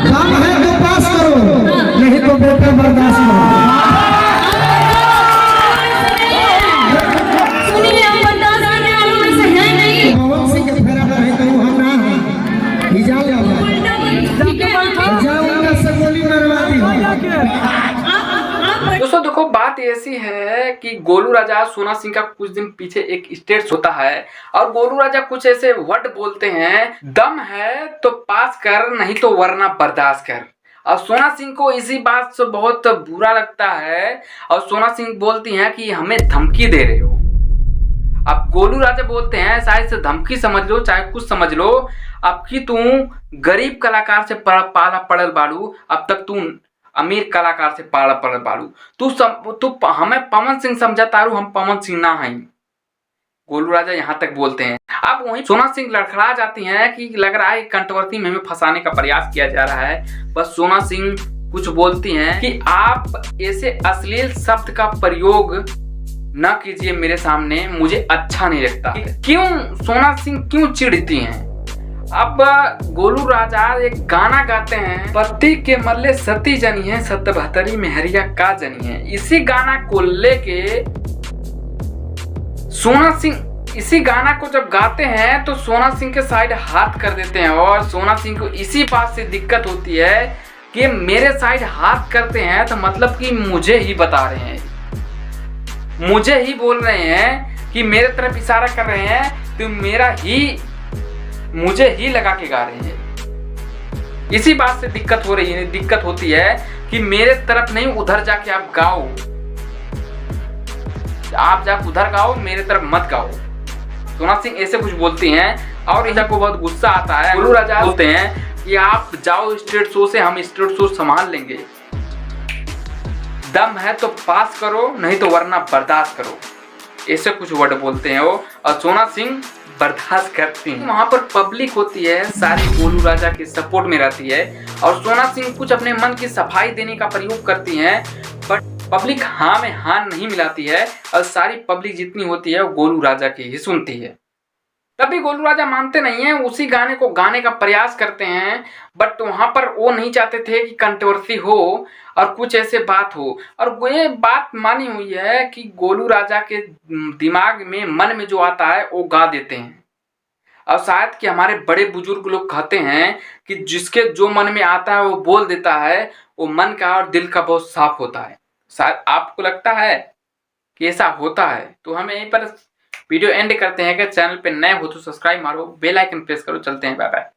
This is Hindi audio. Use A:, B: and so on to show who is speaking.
A: काम है तो पास करो, नहीं तो बेटा बर्दाश्त करो।
B: सुनिए, हम बर्दाश्त करने वालों में से हैं नहीं।
A: पवन सिंह के फेरा में है तो हम ना हैं। हिजाब लगा
B: ठीक है,
A: जाओ उनका से गोली मरवा दी।
C: दोस्तों देखो, बात ऐसी है कि गोलू राजा सोना सिंह का कुछ दिन पीछे एक स्टेट्स होता है और गोलू राजा कुछ ऐसे वर्ड बोलते हैं, दम है तो पास कर, नहीं तो वरना बर्दाश्त कर। और सोना सिंह को इसी बात से बहुत बुरा लगता है और सोना सिंह बोलती हैं कि हमें धमकी दे रहे हो। अब गोलू राजा बोलते हैं शायद से धमकी समझ लो चाहे कुछ समझ लो, अब कि तू गरीब कलाकार से पाला पड़ल बाड़ू, अब तक तू अमीर कलाकार से पाला पड़ल बाड़ू। तू हमें पवन सिंह समझा तारू, हम पवन सिंह ना हैं। गोलू राजा यहाँ तक बोलते हैं। अब वहीं सोना सिंह लड़खड़ा जाती हैं कि लग रहा है कंट्रोवर्सी में हमें फंसाने का प्रयास किया जा रहा है। बस सोना सिंह कुछ बोलती हैं कि आप ऐसे अश्लील शब्द का प्रयोग न कीजिए मेरे सामने, मुझे अच्छा नहीं लगता। क्यों सोना सिंह क्यों चिढ़ती हैं? अब गोलू राजा एक गाना गाते हैं, पति के मल्ले सती जनी है, सत बहतरी मेहरिया का जनी है। इसी गाना को लेके सोना सिंह इसी गाना को जब गाते हैं तो सोना सिंह के साइड हाथ कर देते हैं और सोना सिंह को इसी बात से दिक्कत होती है कि मेरे साइड हाथ करते हैं तो मतलब कि मुझे ही बता रहे हैं, मुझे ही बोल रहे हैं कि मेरे तरफ इशारा कर रहे हैं, तो मुझे ही लगा के गा रहे हैं। इसी बात से दिक्कत होती है कि मेरे तरफ नहीं, उधर जाके आप गाओ, आप जाके उधर गाओ, मेरे तरफ मत गाओ। सोना सिंह ऐसे कुछ बोलती हैं और इधर को बहुत गुस्सा आता है। गोलू राजा बोलते हैं कि आप जाओ स्टेट शो से, हम स्टेट शो संभाल लेंगे, दम है तो पास करो, नहीं तो वरना बर्दाश्त करो। ऐसे कुछ वर्ड बोलते हैं वो और सोना सिंह बर्दाश्त करती हैं। वहां पर पब्लिक होती है, सारी गोलू राजा के सपोर्ट में रहती है और सोना सिंह कुछ अपने मन की सफाई देने का प्रयोग करती हैं, बट पब्लिक हाँ में हाँ नहीं मिलाती है और सारी पब्लिक जितनी होती है वो गोलू राजा की ही सुनती है। तभी गोलू राजा मानते नहीं हैं, उसी गाने को गाने का प्रयास करते हैं, बट वहां पर वो नहीं चाहते थे कि कंट्रोवर्सी हो और कुछ ऐसे बात हो। और ये बात मानी हुई है कि गोलू राजा के दिमाग में, मन में जो आता है वो गा देते हैं। और शायद कि हमारे बड़े बुजुर्ग लोग कहते हैं कि जिसके जो मन में आता है वो बोल देता है, वो मन का और दिल का बहुत साफ होता है। शायद आपको लगता है कि ऐसा होता है। तो हम यहीं पर वीडियो एंड करते हैं कि चैनल पे नए हो तो सब्सक्राइब मारो, बेल आइकन प्रेस करो। चलते हैं, बाय बाय।